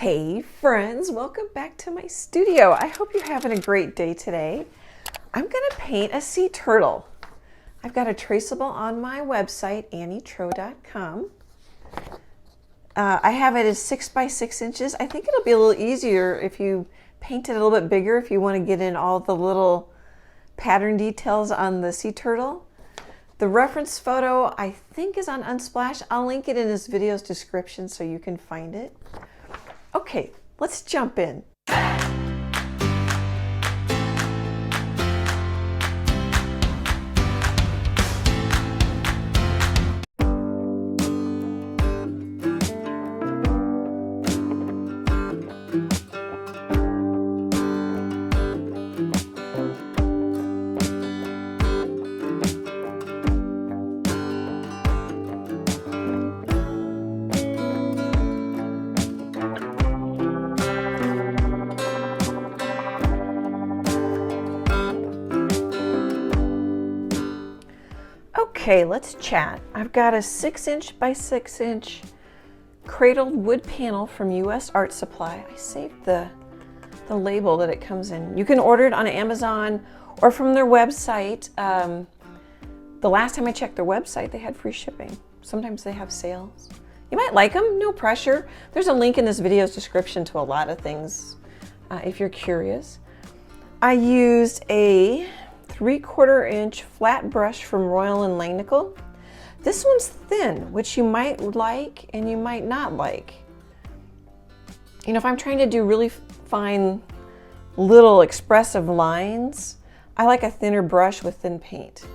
Hey friends, welcome back to my studio. I hope you're having a great day today. I'm going to paint a sea turtle. I've got a traceable on my website, annietroe.com. I have it as 6 by 6 inches. I think it'll be a little easier if you paint it a little bit bigger if you want to get in all the little pattern details on the sea turtle. The reference photo I think is on Unsplash. I'll link it in this video's description so you can find it. Okay, let's jump in. Okay, let's chat. I've got a 6-inch by 6-inch cradled wood panel from US Art Supply. I saved the label that it comes in. You can order it on Amazon or from their website. The last time I checked their website, they had free shipping. Sometimes they have sales. You might like them, no pressure. There's a link in this video's description to a lot of things if you're curious. I used a 3/4 inch flat brush from Royal and Langnickel. This one's thin, which you might like and you might not like. You know, if I'm trying to do really fine little expressive lines, I like a thinner brush with thin paint.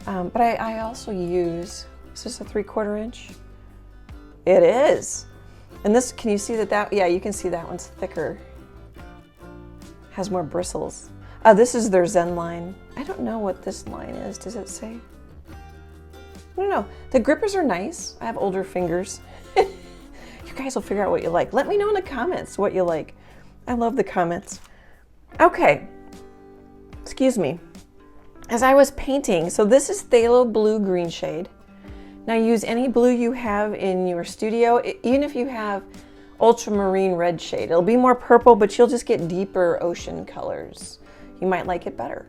But I also use, is this a 3/4 inch? It is. And this, can you see that, yeah, you can see that one's thicker. Has more bristles. This is their Zen line. I don't know what this line is. Does it say? I don't know. The grippers are nice. I have older fingers. You guys will figure out what you like. Let me know in the comments what you like. I love the comments. Okay. Excuse me. As I was painting, so this is Phthalo blue green shade. Now use any blue you have in your studio, even if you have ultramarine red shade. It'll be more purple, but you'll just get deeper ocean colors. You might like it better.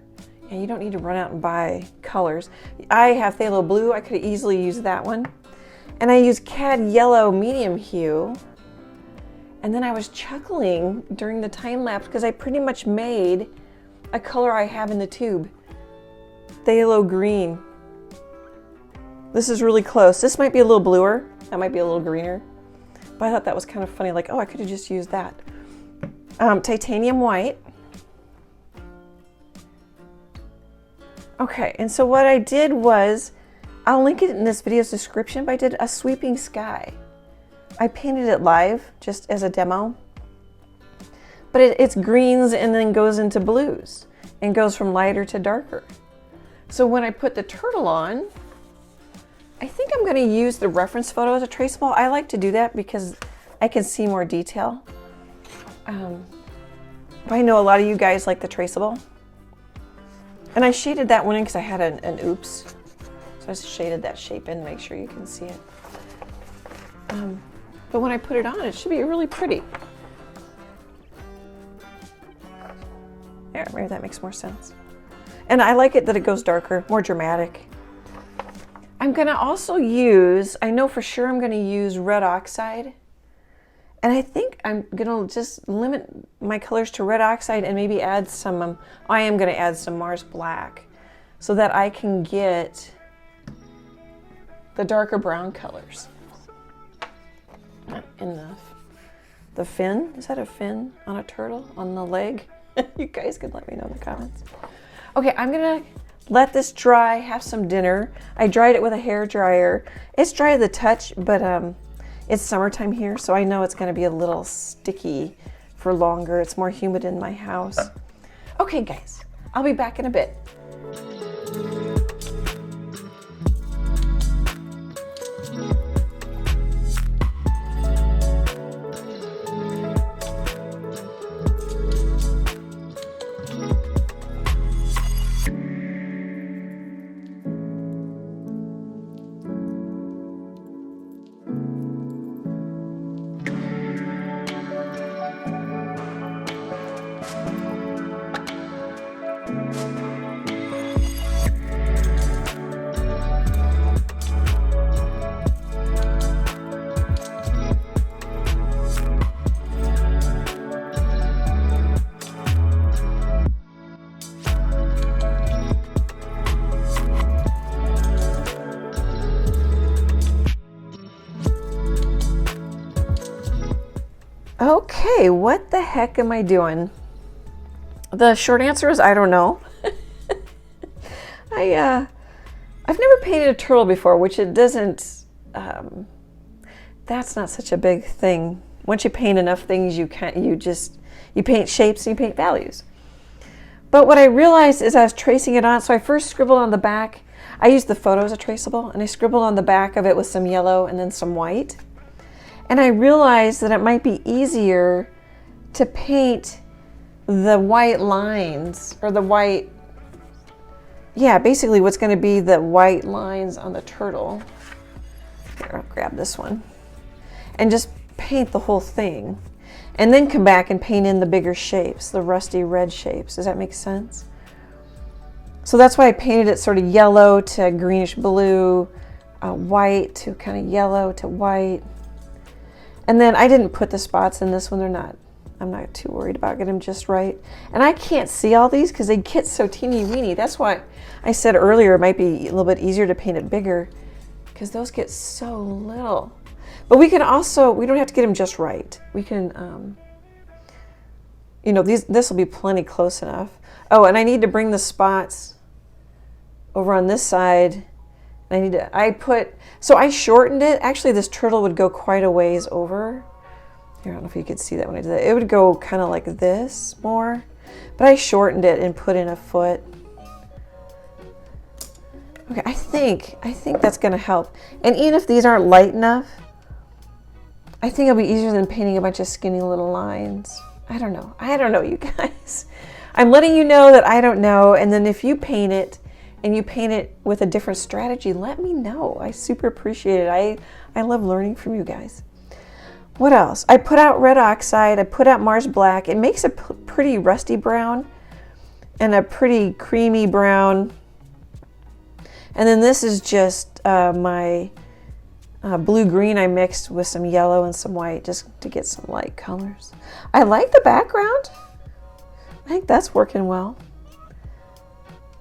And you don't need to run out and buy colors. I have Phthalo blue. I could easily use that one. And I use Cad yellow medium hue. And then I was chuckling during the time lapse because I pretty much made a color I have in the tube. Phthalo green. This is really close. This might be a little bluer. That might be a little greener. But I thought that was kind of funny. Like, oh, I could have just used that. Titanium white. Okay, and so what I did was, I'll link it in this video's description, but I did a sweeping sky. I painted it live, just as a demo. But it's greens and then goes into blues, and goes from lighter to darker. So when I put the turtle on, I think I'm going to use the reference photo as a traceable. I like to do that because I can see more detail. But I know a lot of you guys like the traceable. And I shaded that one in because I had an oops. So I just shaded that shape in to make sure you can see it. But when I put it on, it should be really pretty. There, maybe that makes more sense. And I like it that it goes darker, more dramatic. I'm gonna also use, I know for sure I'm gonna use red oxide. And I think I'm gonna just limit my colors to red oxide and maybe add some, I am gonna add some Mars black so that I can get the darker brown colors. In the fin, is that a fin on a turtle, on the leg? You guys can let me know in the comments. Okay, I'm gonna let this dry, have some dinner. I dried it with a hair dryer. It's dry to the touch, but it's summertime here, so I know it's going to be a little sticky for longer. It's more humid in my house. Okay, guys, I'll be back in a bit. Okay, what the heck am I doing? The short answer is I don't know. I've never painted a turtle before, which it doesn't, that's not such a big thing. Once you paint enough things, you paint shapes and you paint values. But what I realized is I was tracing it on, so I first scribbled on the back. I used the photo as a traceable, and I scribbled on the back of it with some yellow and then some white. And I realized that it might be easier to paint the white lines, or the white, yeah, basically what's going to be the white lines on the turtle. Here, I'll grab this one. And just paint the whole thing. And then come back and paint in the bigger shapes, the rusty red shapes. Does that make sense? So that's why I painted it sort of yellow to greenish blue, white to kind of yellow to white. And then I didn't put the spots in this one. I'm not too worried about getting them just right. And I can't see all these because they get so teeny weeny. That's why I said earlier it might be a little bit easier to paint it bigger, because those get so little. But we can also, we don't have to get them just right. We can, you know, this will be plenty close enough. Oh, and I need to bring the spots over on this side. So I shortened it. Actually, this turtle would go quite a ways over. Here, I don't know if you could see that when I did that. It would go kind of like this more, but I shortened it and put in a foot. Okay, I think that's gonna help. And even if these aren't light enough, I think it'll be easier than painting a bunch of skinny little lines. I don't know, you guys. I'm letting you know that I don't know, and then if you paint it, and you paint it with a different strategy, let me know. I super appreciate it. I love learning from you guys. What else? I put out red oxide. I put out Mars black. It makes a pretty rusty brown and a pretty creamy brown. And then this is just my blue-green I mixed with some yellow and some white just to get some light colors. I like the background. I think that's working well.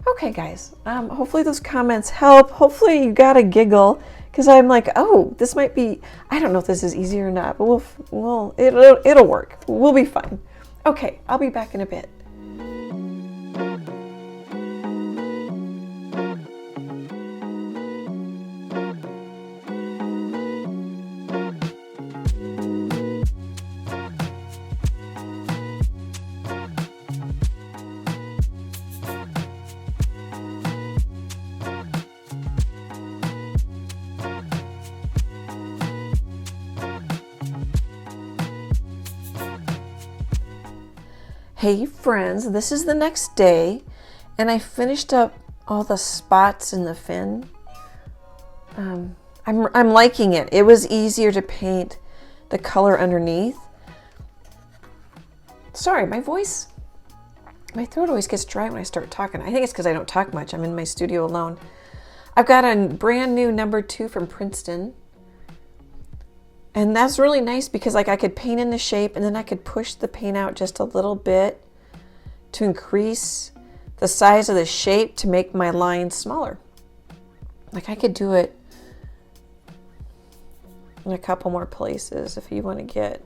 Okay, guys, hopefully those comments help. Hopefully you got a giggle, because I'm like, oh, this might be, I don't know if this is easy or not, but it'll work. We'll be fine. Okay, I'll be back in a bit. Hey friends, this is the next day, and I finished up all the spots in the fin. I'm liking it. It was easier to paint the color underneath. Sorry, my throat always gets dry when I start talking. I think it's because I don't talk much. I'm in my studio alone. I've got a brand new #2 from Princeton. And that's really nice because like I could paint in the shape and then I could push the paint out just a little bit to increase the size of the shape to make my lines smaller. Like I could do it in a couple more places if you want to get.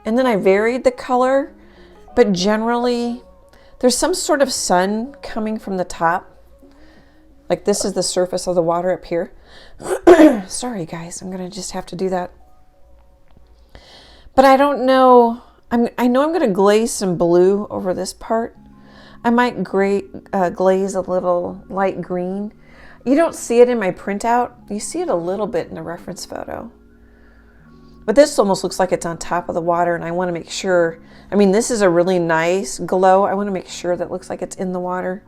And then I varied the color, but generally there's some sort of sun coming from the top. Like this is the surface of the water up here. Sorry guys, I'm gonna just have to do that. But I don't know, I know I'm gonna glaze some blue over this part. I might glaze a little light green. You don't see it in my printout. You see it a little bit in the reference photo. But this almost looks like it's on top of the water, and I wanna make sure, I mean, this is a really nice glow. I wanna make sure that it looks like it's in the water.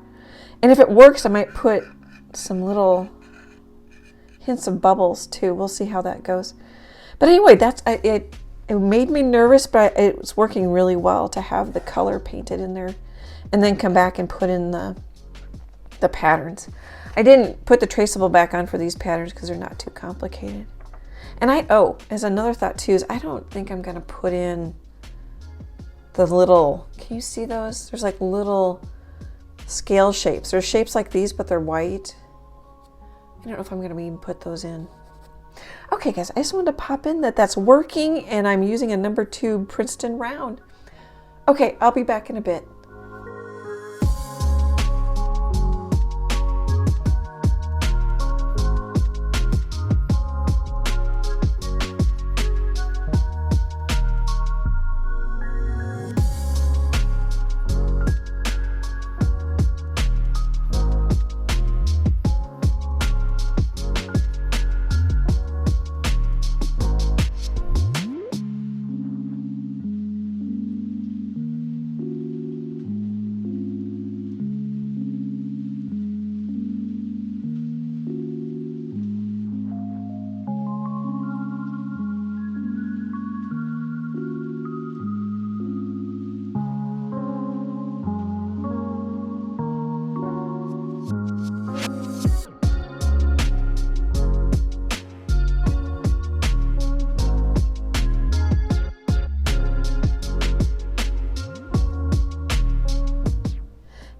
And if it works, I might put some little hints of bubbles too. We'll see how that goes. But anyway, it made me nervous, but it was working really well to have the color painted in there and then come back and put in the patterns. I didn't put the traceable back on for these patterns because they're not too complicated. And as another thought too, is I don't think I'm gonna put in the little, can you see those? There's like little scale shapes. There's shapes like these, but they're white. I don't know if I'm gonna even put those in. Okay guys, I just wanted to pop in that that's working and I'm using a number 2 Princeton round. Okay, I'll be back in a bit.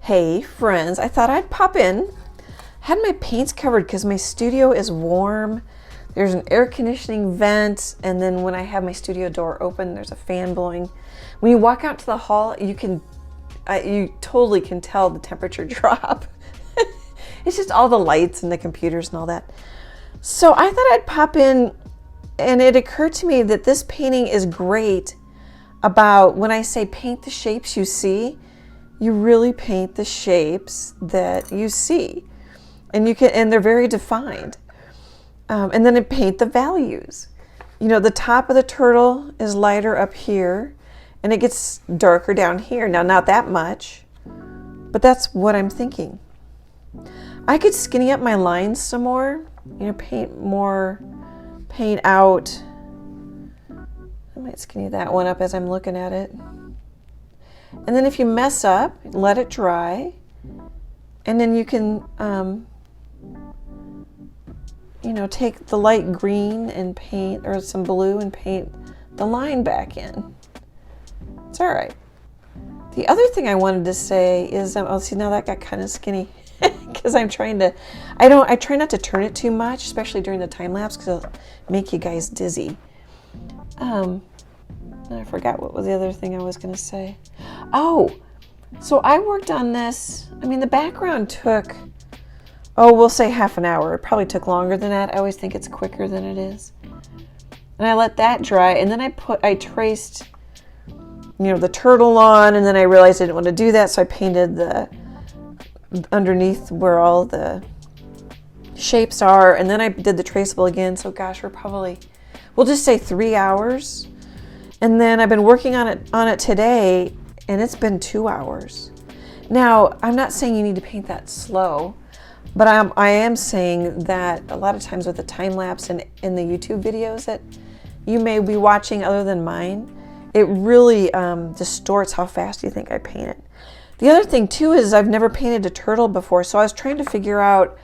Hey friends, I thought I'd pop in. Had my paints covered because my studio is warm. There's an air conditioning vent, and then when I have my studio door open, there's a fan blowing. When you walk out to the hall, you totally can tell the temperature drop. It's just all the lights and the computers and all that. So I thought I'd pop in, and it occurred to me that this painting is great about when I say paint the shapes you see. You really paint the shapes that you see, and they're very defined. And then paint the values. You know, the top of the turtle is lighter up here, and it gets darker down here. Now, not that much, but that's what I'm thinking. I could skinny up my lines some more. You know, paint out. I might skinny that one up as I'm looking at it. And then if you mess up, let it dry. And then you can, you know, take the light green and paint, or some blue and paint the line back in. It's all right. The other thing I wanted to say is, oh, see, now that got kind of skinny because I'm trying to, I try not to turn it too much, especially during the time lapse, because it'll make you guys dizzy. I forgot what was the other thing I was going to say. Oh, so I worked on this. I mean, the background took, we'll say half an hour. It probably took longer than that. I always think it's quicker than it is. And I let that dry, and then I traced, you know, the turtle on, and then I realized I didn't want to do that, so I painted the underneath where all the shapes are, and then I did the traceable again. So gosh, we'll just say 3 hours. And then I've been working on it today, and it's been 2 hours. Now, I'm not saying you need to paint that slow, but I am saying that a lot of times with the time lapse and in the YouTube videos that you may be watching other than mine, it really distorts how fast you think I paint it. The other thing too is I've never painted a turtle before, so I was trying to figure out,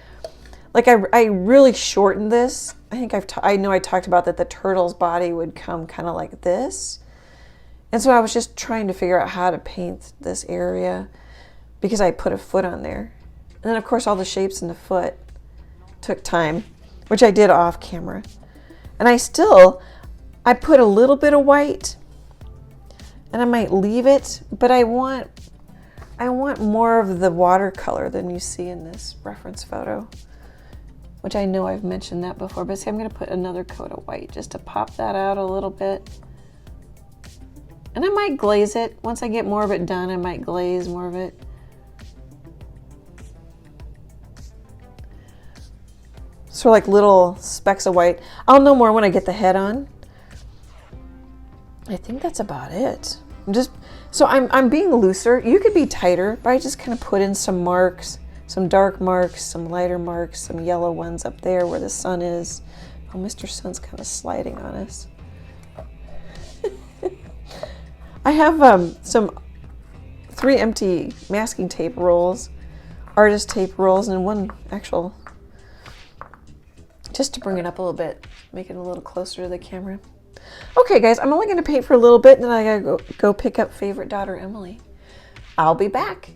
like I really shortened this. I think I know I talked about that the turtle's body would come kind of like this. And so I was just trying to figure out how to paint this area because I put a foot on there. And then of course all the shapes in the foot took time, which I did off camera. And I put a little bit of white, and I might leave it, but I want more of the watercolor than you see in this reference photo, which I know I've mentioned that before, but see, I'm going to put another coat of white just to pop that out a little bit. And I might glaze it. Once I get more of it done, I might glaze more of it. So like little specks of white. I'll know more when I get the head on. I think that's about it. I'm being looser. You could be tighter, but I just kind of put in some marks, some dark marks, some lighter marks, some yellow ones up there where the sun is. Oh, Mr. Sun's kind of sliding on us. I have some 3 empty masking tape rolls, artist tape rolls, and one actual, just to bring it up a little bit, make it a little closer to the camera. Okay guys, I'm only going to paint for a little bit, and then I gotta go pick up favorite daughter Emily. I'll be back.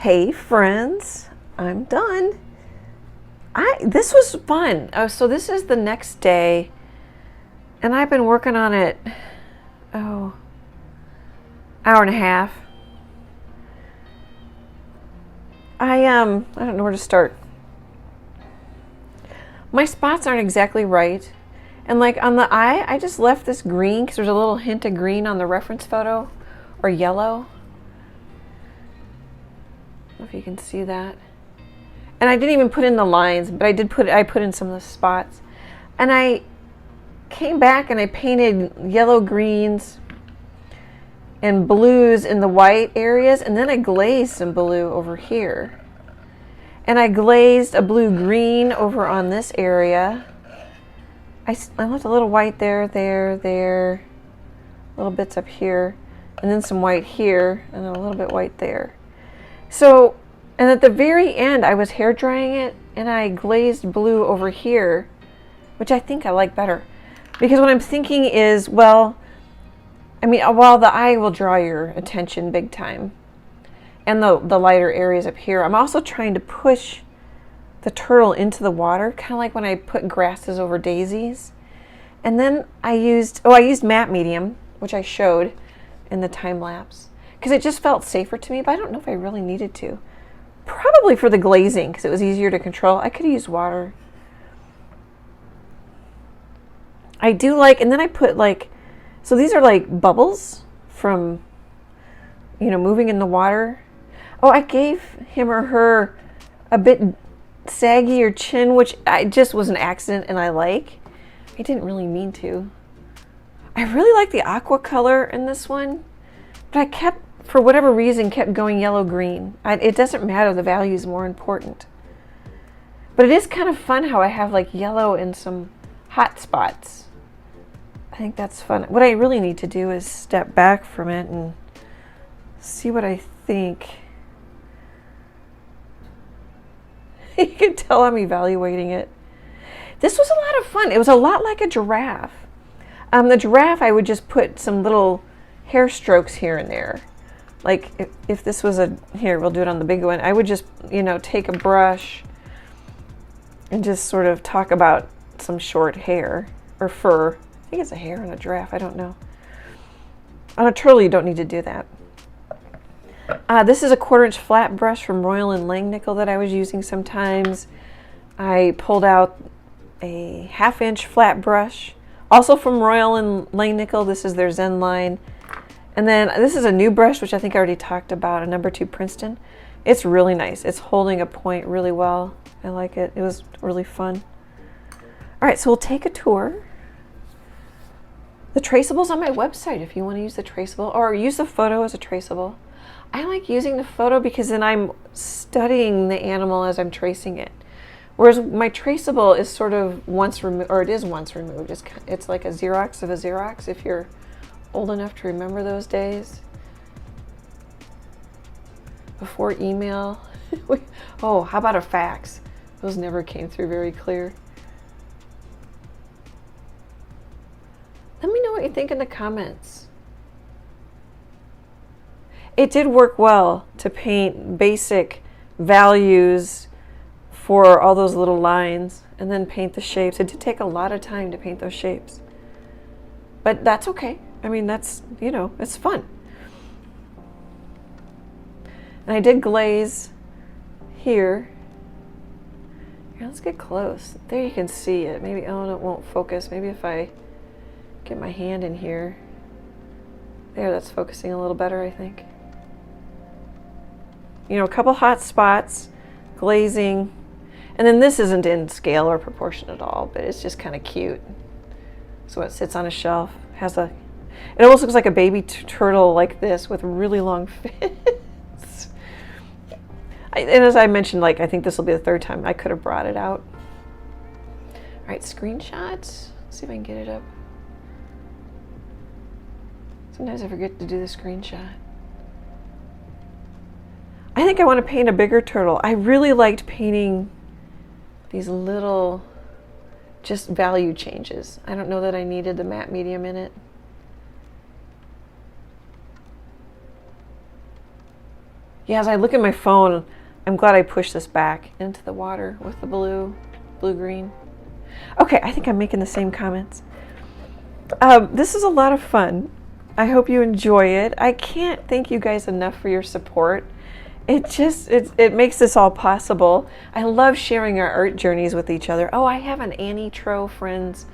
Hey friends, I'm done. This was fun. Oh, so this is the next day, and I've been working on it, hour and a half. I don't know where to start. My spots aren't exactly right. And like on the eye, I just left this green because there's a little hint of green on the reference photo, or yellow. I don't know if you can see that. And I didn't even put in the lines, but I put in some of the spots. And I came back and I painted yellow, greens, and blues in the white areas, and then I glazed some blue over here. And I glazed a blue-green over on this area. I left a little white there, little bits up here, and then some white here, and then a little bit white there. So, and at the very end, I was hair drying it, and I glazed blue over here, which I think I like better. Because what I'm thinking is, well, I mean, while the eye will draw your attention big time, and the lighter areas up here, I'm also trying to push the turtle into the water, kind of like when I put grasses over daisies. And then I used matte medium, which I showed in the time lapse, because it just felt safer to me, but I don't know if I really needed to. Probably for the glazing, because it was easier to control. I could have used water. I do like, and then I put like, so these are like bubbles from, moving in the water. Oh, I gave him or her a bit saggier chin, which just was an accident, and I like. I didn't really mean to. I really like the aqua color in this one, but I kept, for whatever reason, kept going yellow-green. It doesn't matter, the value is more important. But it is kind of fun how I have like yellow in some hot spots. I think that's fun. What I really need to do is step back from it and see what I think. You can tell I'm evaluating it. This was a lot of fun. It was a lot like a giraffe. The giraffe, I would just put some little hair strokes here and there. Like if this was here, we'll do it on the big one. I would just, take a brush and just sort of talk about some short hair or fur. I think it's a hair on a giraffe. I don't know. On a turtle, you don't need to do that. This is a 1/4" flat brush from Royal and Langnickel that I was using sometimes. I pulled out a 1/2" flat brush, also from Royal and Langnickel. This is their Zen line. And then this is a new brush, which I think I already talked about, a number 2 Princeton. It's really nice. It's holding a point really well. I like it. It was really fun. All right, so we'll take a tour. The traceable's on my website if you want to use the traceable, or use the photo as a traceable. I like using the photo because then I'm studying the animal as I'm tracing it. Whereas my traceable is sort of once removed, or it is once removed. It's like a Xerox of a Xerox, if you're old enough to remember those days. Before email. Oh, how about a fax? Those never came through very clear. Let me know what you think in the comments. It did work well to paint basic values for all those little lines and then paint the shapes. It did take a lot of time to paint those shapes. But that's okay. I mean, that's, it's fun. And I did glaze here. Here, let's get close. There you can see it. Maybe, it won't focus. Maybe if I get my hand in here. There, that's focusing a little better, I think. A couple hot spots, glazing, and then this isn't in scale or proportion at all, but it's just kind of cute. So it sits on a shelf, it almost looks like a baby turtle like this with really long fins. And as I mentioned, I think this will be the 3rd time I could have brought it out. All right, screenshots. Let's see if I can get it up. Sometimes I forget to do the screenshot. I think I want to paint a bigger turtle. I really liked painting these little just value changes. I don't know that I needed the matte medium in it. Yeah, as I look at my phone, I'm glad I pushed this back into the water with the blue-green. Okay, I think I'm making the same comments. This is a lot of fun. I hope you enjoy it. I can't thank you guys enough for your support. It makes this all possible. I love sharing our art journeys with each other. Oh, I have an Leslee Troe Friends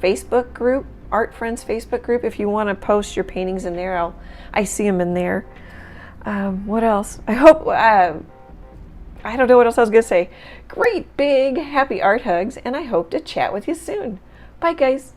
Facebook group, Art Friends Facebook group. If you want to post your paintings in there, I see them in there. What else? I hope, I don't know what else I was going to say. Great big happy art hugs, and I hope to chat with you soon. Bye, guys.